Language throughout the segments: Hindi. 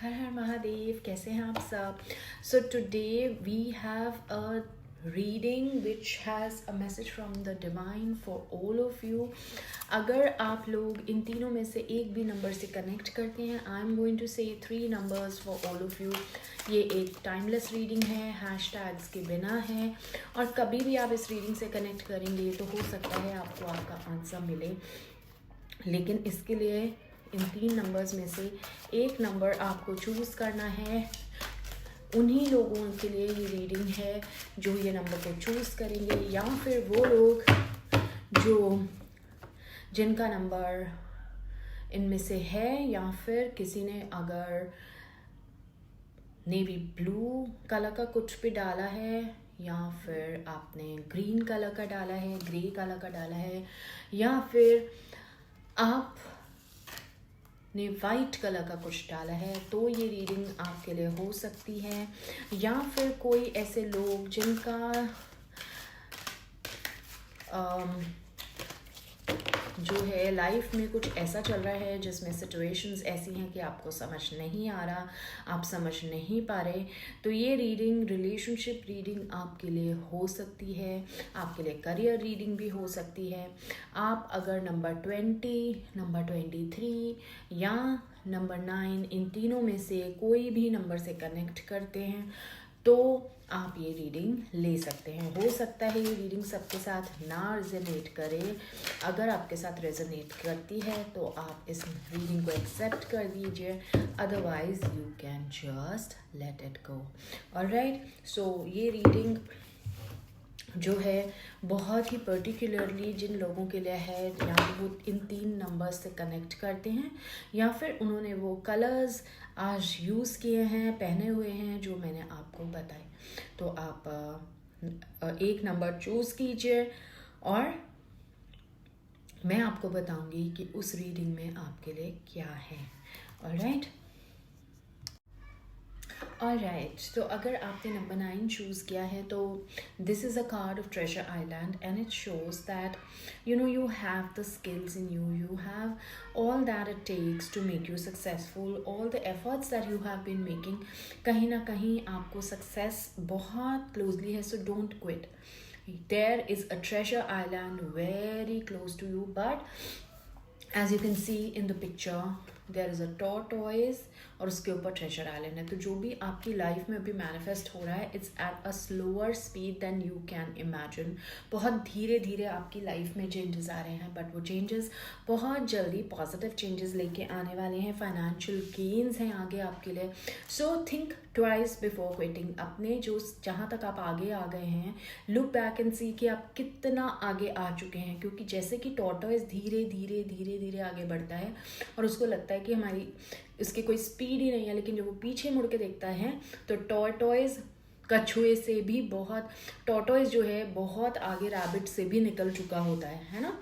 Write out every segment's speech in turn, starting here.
हर हर महादेव, कैसे हैं आप सब? So today we have a reading which has a message from the divine for all of you. अगर आप लोग इन तीनों में से एक भी नंबर से कनेक्ट करते हैं, आई एम गोइंग टू से 3 numbers for all of you. ये एक टाइमलेस रीडिंग है, हैशटैग्स के बिना है, और कभी भी आप इस रीडिंग से कनेक्ट करेंगे तो हो सकता है आपको आपका आंसर मिले. लेकिन इसके लिए इन 3 नंबर्स में से एक नंबर आपको चूज़ करना है. उन्हीं लोगों के लिए ये रीडिंग है जो ये नंबर को चूज़ करेंगे, या फिर वो लोग जो जिनका नंबर इनमें से है, या फिर किसी ने अगर नेवी ब्लू कलर का कुछ भी डाला है, या फिर आपने ग्रीन कलर का डाला है, ग्रे कलर का डाला है, या फिर आप ने वाइट कलर का कुछ डाला है, तो ये रीडिंग आपके लिए हो सकती है. या फिर कोई ऐसे लोग जिनका जो है लाइफ में कुछ ऐसा चल रहा है जिसमें सिचुएशंस ऐसी हैं कि आपको समझ नहीं आ रहा, आप समझ नहीं पा रहे, तो ये रीडिंग रिलेशनशिप रीडिंग आपके लिए हो सकती है. आपके लिए करियर रीडिंग भी हो सकती है. आप अगर नंबर 20, नंबर 23 या नंबर 9 इन तीनों में से कोई भी नंबर से कनेक्ट करते हैं तो आप ये रीडिंग ले सकते हैं. हो सकता है ये रीडिंग सबके साथ ना रेजोनेट करे. अगर आपके साथ रेजोनेट करती है तो आप इस रीडिंग को एक्सेप्ट कर दीजिए, otherwise you can just let it go. Alright, so ये रीडिंग जो है बहुत ही पर्टिकुलरली जिन लोगों के लिए है, या तो वो इन 3 नंबर्स से कनेक्ट करते हैं, या फिर उन्होंने वो कलर्स आज यूज़ किए हैं, पहने हुए हैं जो मैंने आपको बताए. तो आप एक नंबर चूज़ कीजिए और मैं आपको बताऊंगी कि उस रीडिंग में आपके लिए क्या है. ऑलराइट, ऑलराइट, तो अगर आपने नंबर 9 चूज़ किया है तो this is a card of treasure island, and it shows that you have the skills in you have all that it takes to make you successful. all the efforts that you have been making, कहीं ना कहीं आपको सक्सेस बहुत क्लोजली है. So don't quit. there is a treasure island very close to you, but as you can see in the picture there is a tortoise और उसके ऊपर ट्रेजर आइलैंड है. तो जो भी आपकी लाइफ में अभी मैनिफेस्ट हो रहा है, it's at a slower speed than you can imagine. बहुत धीरे धीरे आपकी लाइफ में चेंजेस आ रहे हैं, बट वो चेंजेस बहुत जल्दी पॉजिटिव चेंजेस लेके आने वाले हैं. फाइनेंशियल गेन्स हैं आगे आपके लिए. So think twice before quitting. अपने जो जहाँ तक आप आगे आ गए हैं, लुक बैक एंड सी कि आप कितना आगे आ चुके हैं. क्योंकि जैसे कि टॉर्टोइज धीरे धीरे धीरे धीरे आगे बढ़ता है और उसको लगता है कि हमारी उसकी कोई स्पीड ही नहीं है, लेकिन जब वो पीछे मुड़ के देखता है तो टॉर्टोइज कछुए से भी बहुत, टॉर्टोइज जो है बहुत आगे रैबिट से भी निकल चुका होता है ना.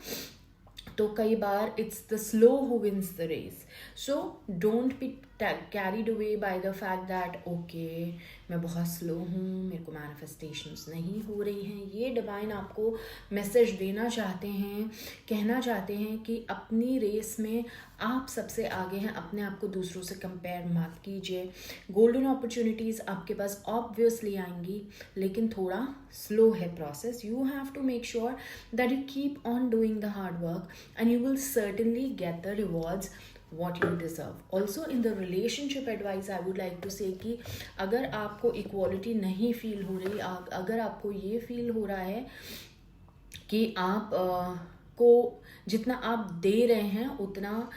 तो कई बार it's the slow who wins the race. So don't be carried away by the fact that okay मैं बहुत स्लो हूँ, मेरे को मैनिफेस्टेशंस नहीं हो रही हैं. ये डिवाइन आपको मैसेज देना चाहते हैं, कहना चाहते हैं कि अपनी रेस में आप सबसे आगे हैं. अपने आप को दूसरों से कंपेयर मत कीजिए. गोल्डन अपॉर्चुनिटीज़ आपके पास ऑब्वियसली आएंगी, लेकिन थोड़ा स्लो है process. You have to make sure that you keep on doing the hard work and you will certainly get the rewards what you deserve. Also in the relationship advice I would like to say कि अगर आपको इक्वालिटी नहीं फील हो रही, अगर आपको ये फील हो रहा है कि आप को जितना आप दे रहे हैं उतना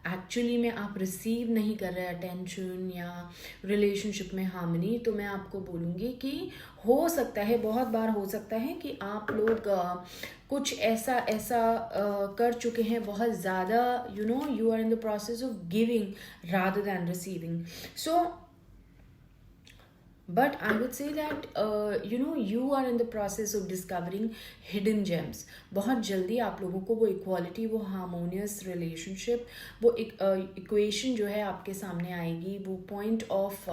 एक्चुअली में आप रिसीव नहीं कर रहे अटेंशन या रिलेशनशिप में हार्मनी, तो मैं आपको बोलूँगी कि हो सकता है, बहुत बार हो सकता है कि आप लोग कुछ ऐसा कर चुके हैं बहुत ज़्यादा, you are in the process of giving rather than receiving. So but I would say that you are in the process of discovering hidden gems. बहुत जल्दी आप लोगों को वो इक्वालिटी, वो हार्मोनियस रिलेशनशिप, वो इक्वेशन जो है आपके सामने आएगी. वो पॉइंट ऑफ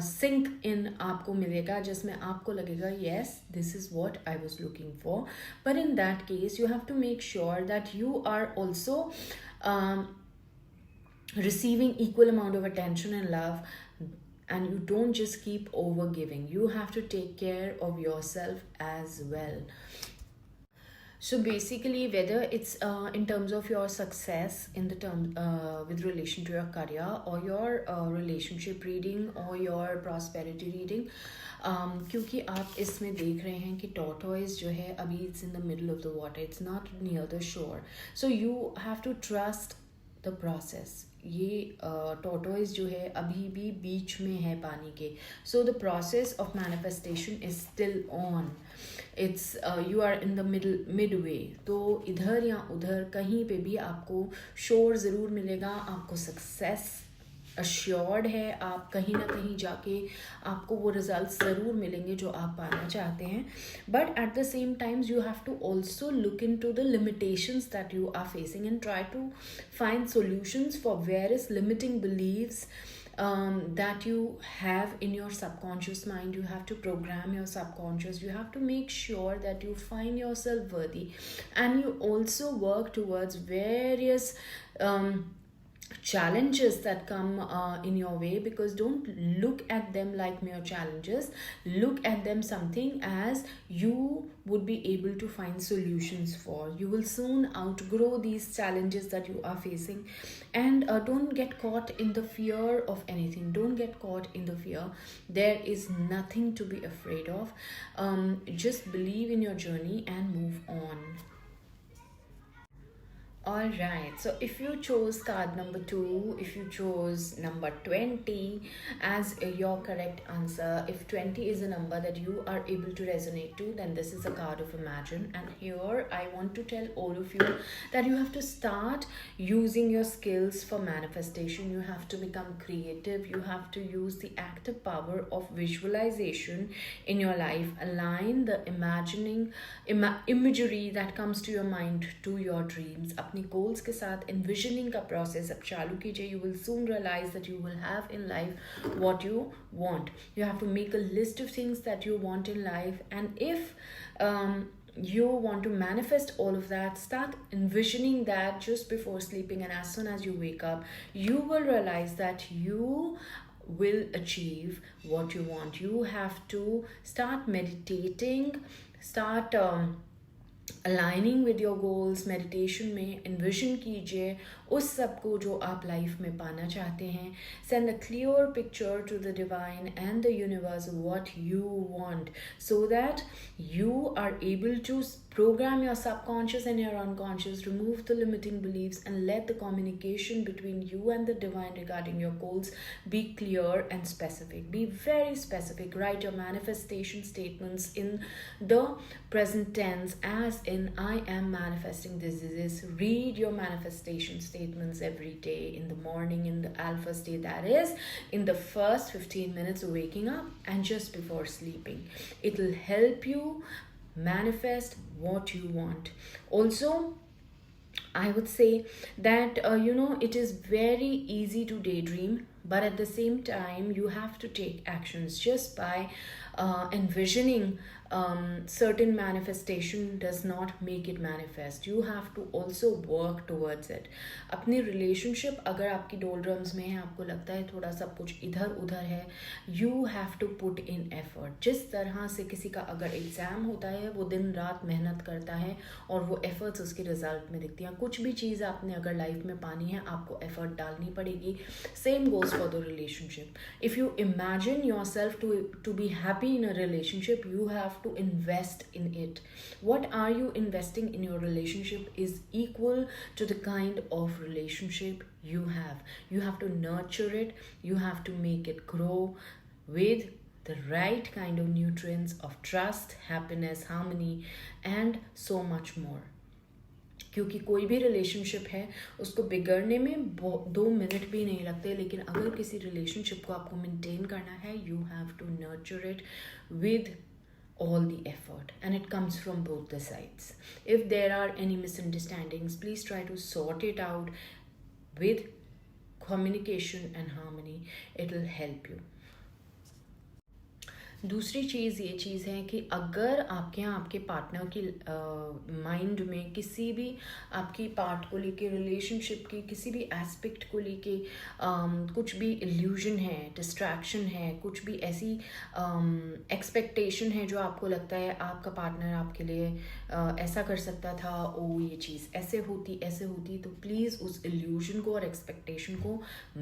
सिंक इन आपको मिलेगा जिसमें आपको लगेगा yes this is what I was looking for. But in that case you have to make sure that you are also receiving equal amount of attention and love, and you don't just keep over giving. You have to take care of yourself as well. So basically, whether it's in terms of your success in the term with relation to your career, or your relationship reading, or your prosperity reading, क्योंकि आप इसमें देख रहे हैं कि tortoise जो है अभी it's in the middle of the water, it's not near the shore, so you have to trust the process. ये tortoise जो है अभी भी बीच में है पानी के, so the process of manifestation is still on. It's you are in the midway. तो इधर या उधर कहीं पे भी आपको शोर ज़रूर मिलेगा, आपको सक्सेस अश्योर्ड है, आप कहीं ना कहीं जाके आपको वो रिजल्ट्स ज़रूर मिलेंगे जो आप पाना चाहते हैं. But at the same times you have to also look into the limitations that you are facing and try to find solutions for various limiting beliefs that you have in your subconscious mind. You have to program your subconscious. You have to make sure that you find yourself worthy, and you also work towards various challenges that come in your way, because don't look at them like mere challenges. Look at them something as you would be able to find solutions for. You will soon outgrow these challenges that you are facing, and don't get caught in the fear of anything. Don't get caught in the fear. There is nothing to be afraid of. Just believe in your journey and move on. Alright, so if you chose card number 2, if you chose number 20 as your correct answer, if 20 is a number that you are able to resonate to, then this is a card of Imagine. And here I want to tell all of you that you have to start using your skills for manifestation. You have to become creative. You have to use the active power of visualization in your life. Align the imagery that comes to your mind to your dreams. अपनी goals के साथ envisioning का process अब चालू कीजिए. You will soon realize that you will have in life what you want. You have to make a list of things that you want in life, and if you want to manifest all of that, start envisioning that just before sleeping, and as soon as you wake up, you will realize that you will achieve what you want. You have to start meditating, start aligning with your goals. Meditation में इन्विजन कीजिए उस सब को जो आप लाइफ में पाना चाहते हैं. Send a clear picture to the divine and the universe what you want, so that you are able to program your subconscious and your unconscious, remove the limiting beliefs, and let the communication between you and the divine regarding your goals be clear and specific. Be very specific. Write your manifestation statements in the present tense, as in I am manifesting this. Read your manifestation statements every day, in the morning, in the alpha state, that is in the first 15 minutes of waking up and just before sleeping. It will help you manifest what you want. Also, I would say that it is very easy to daydream, but at the same time you have to take actions. Just by envisioning certain manifestation does not make it manifest. You have to also work towards it. अपनी relationship अगर आपकी doldrums में है, आपको लगता है थोड़ा सब कुछ इधर उधर है, you have to put in effort. जिस तरह से किसी का अगर एग्ज़ाम होता है, वो दिन रात मेहनत करता है और वो efforts उसके रिजल्ट में दिखती हैं. कुछ भी चीज़ आपने अगर लाइफ में पानी है, आपको effort डालनी पड़ेगी. Same goes for the relationship. If you imagine yourself to be happy in a relationship, you have to invest in it. What are you investing in your relationship is equal to the kind of relationship you have. You have to nurture it. You have to make it grow with the right kind of nutrients of trust, happiness, harmony, and so much more. क्योंकि कोई भी रिलेशनशिप है उसको बिगड़ने में 2 मिनट भी नहीं लगते, लेकिन अगर किसी रिलेशनशिप को आपको मेंटेन करना है, you have to nurture it with all the effort, and it comes from both the sides. If there are any misunderstandings, please try to sort it out with communication and harmony. It will help you. दूसरी चीज़ ये चीज़ है कि अगर आपके यहाँ आपके पार्टनर की माइंड में किसी भी आपकी पार्ट को लेके, रिलेशनशिप की किसी भी एस्पेक्ट को लेके कुछ भी इल्यूजन है, डिस्ट्रैक्शन है, कुछ भी ऐसी एक्सपेक्टेशन है जो आपको लगता है आपका पार्टनर आपके लिए ऐसा कर सकता था, ओ ये चीज़ ऐसे होती, तो प्लीज़ उस इल्यूजन को और एक्सपेक्टेशन को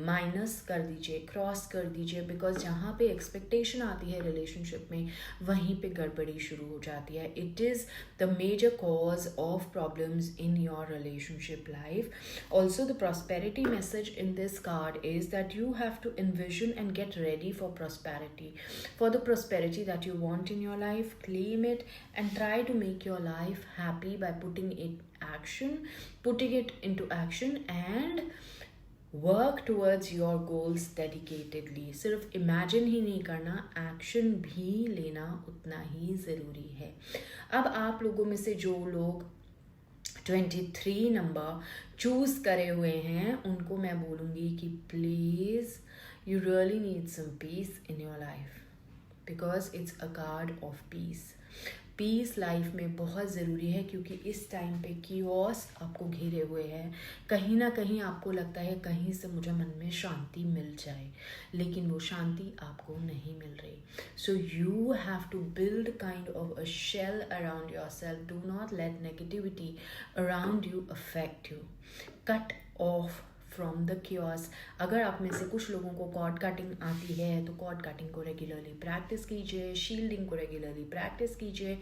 माइनस कर दीजिए, क्रॉस कर दीजिए। बिकॉज जहाँ पे एक्सपेक्टेशन आती है रिलेशनशिप में, वहीं पे गड़बड़ी शुरू हो जाती है। It is the major cause of problems in your relationship life. Also, the prosperity message in this card is that you have to envision and get ready for prosperity. For the prosperity that you want in your life, claim it and try to make your life happy by putting it into action and work towards your goals dedicatedly. सिर्फ इमेजिन ही नहीं करना, एक्शन भी लेना उतना ही ज़रूरी है. अब आप लोगों में से जो लोग 23 नंबर चूज़ करे हुए हैं, उनको मैं बोलूँगी कि please you really need some peace in your life, because it's a card of peace. Peace life में बहुत ज़रूरी है, क्योंकि इस टाइम पे कियोस आपको घेरे हुए है. कहीं ना कहीं आपको लगता है कहीं से मुझे मन में शांति मिल जाए, लेकिन वो शांति आपको नहीं मिल रही. So you have to build kind of a shell around yourself. Do not let negativity around you affect you. Cut off from the cures. अगर आप में से कुछ लोगों को कॉर्ड कटिंग आती है तो कॉर्ड कटिंग को रेगुलरली प्रैक्टिस कीजिए, शील्डिंग को रेगुलरली प्रैक्टिस कीजिए,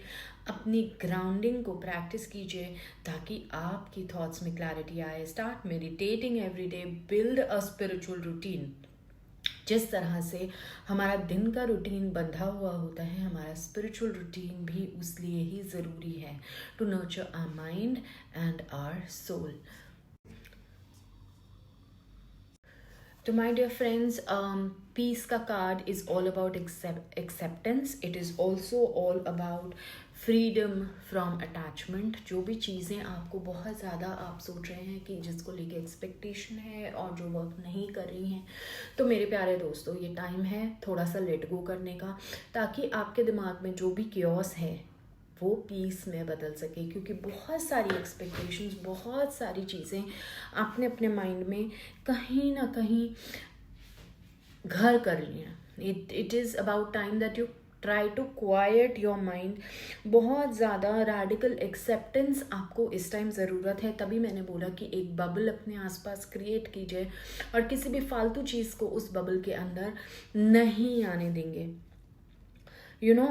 अपनी ग्राउंडिंग को प्रैक्टिस कीजिए, ताकि आपकी थॉट्स में क्लैरिटी आए. Start meditating every day, build a spiritual routine. जिस तरह से हमारा दिन का रूटीन बंधा हुआ होता है, हमारा स्पिरिचुअल रूटीन भी उसलिए ही ज़रूरी है, to nurture our mind and our soul. To my dear friends, peace ka card is all about acceptance. It is also all about freedom from attachment. जो भी चीज़ें आपको बहुत ज़्यादा आप सोच रहे हैं कि जिसको लेके एक्सपेक्टेशन है और जो वर्क नहीं कर रही हैं, तो मेरे प्यारे दोस्तों, ये टाइम है थोड़ा सा लेट गो करने का, ताकि आपके दिमाग में जो भी क्योस है वो पीस में बदल सके. क्योंकि बहुत सारी एक्सपेक्टेशंस, बहुत सारी चीज़ें आपने अपने माइंड में कहीं ना कहीं घर कर लिया. It is about time that you try to quiet your mind. बहुत ज़्यादा रैडिकल एक्सेप्टेंस आपको इस टाइम ज़रूरत है. तभी मैंने बोला कि एक बबल अपने आसपास क्रिएट कीजिए और किसी भी फालतू चीज़ को उस बबल के अंदर नहीं आने देंगे. You know,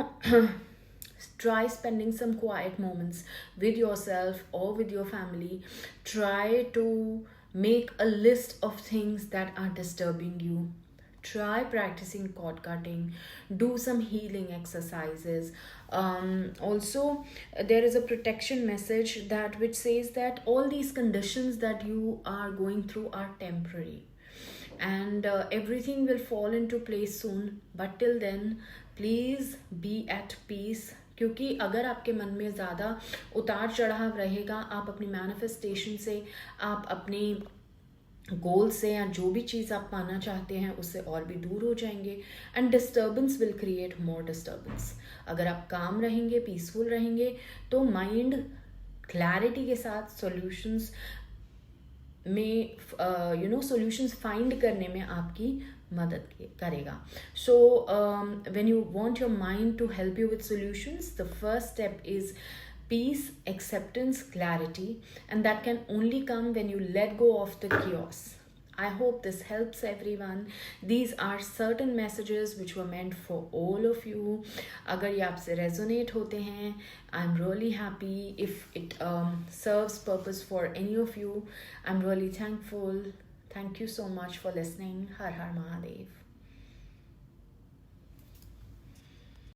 try spending some quiet moments with yourself or with your family. Try to make a list of things that are disturbing you. Try practicing cord cutting. Do some healing exercises. Also, there is a protection message that which says that all these conditions that you are going through are temporary, and everything will fall into place soon. But till then, please be at peace. क्योंकि अगर आपके मन में ज़्यादा उतार चढ़ाव रहेगा, आप अपनी मैनिफेस्टेशन से, आप अपनी गोल से, या जो भी चीज़ आप पाना चाहते हैं उससे और भी दूर हो जाएंगे. And disturbance will create more disturbance. अगर आप काम रहेंगे, पीसफुल रहेंगे, तो माइंड क्लैरिटी के साथ सॉल्यूशंस में सॉल्यूशंस फाइंड करने में आपकी मदद करेगा. So when you want your mind to help you with solutions, the first step is peace, acceptance, clarity, and that can only come when you let go of the chaos. I hope this helps everyone. These are certain messages which were meant for all of you. अगर ये आपसे resonate होते हैं, I'm really happy. If it serves purpose for any of you, I'm really thankful. Thank you so much for listening. Har Har Mahadev.